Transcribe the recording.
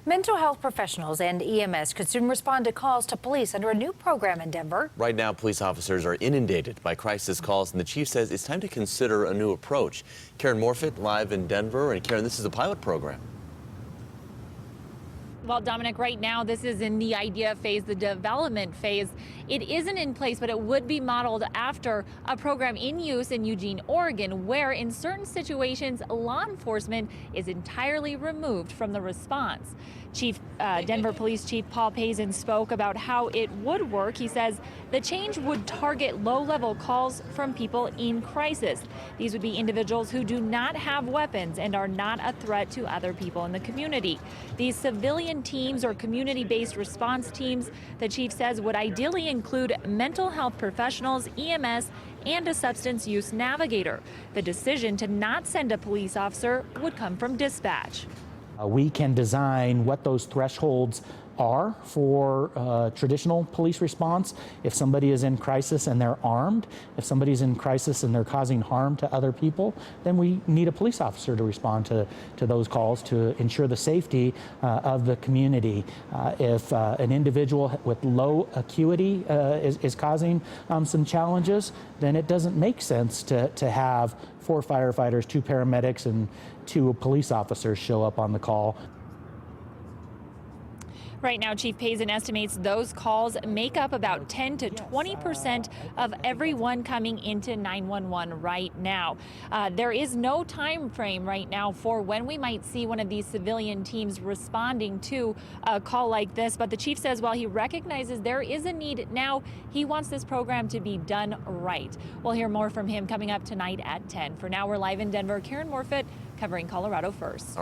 Mental health professionals and EMS could soon respond to calls to police under a new program in Denver. Right now, police officers are inundated by crisis calls, and the chief says it's time to consider a new approach. Karen Morfitt live in Denver. And Karen, this is a pilot program. Well, Dominic, right now this is in the idea phase, the development phase. It isn't in place, but it would be modeled after a program in use in Eugene, Oregon, where in certain situations, law enforcement is entirely removed from the response. Denver Police Chief Paul Pazin spoke about how it would work. He says the change would target low-level calls from people in crisis. These would be individuals who do not have weapons and are not a threat to other people in the community. These civilian teams or community-based response teams, the chief says, would ideally include mental health professionals, EMS, and a substance use navigator. The decision to not send a police officer would come from dispatch. We can design what those thresholds are for traditional police response. If somebody is in crisis and they're armed, if somebody's in crisis and they're causing harm to other people, then we need a police officer to respond to those calls to ensure the safety of the community. If an individual with low acuity is causing some challenges, then it doesn't make sense to have 4 firefighters, 2 paramedics, and 2 police officers show up on the call. Right now, Chief Pazin estimates those calls make up about 10 to 20% of everyone coming into 911 right now. There is no time frame right now for when we might see one of these civilian teams responding to a call like this. But the chief says while he recognizes there is a need now, he wants this program to be done right. We'll hear more from him coming up tonight at 10. For now, we're live in Denver. Karen Morfitt covering Colorado First.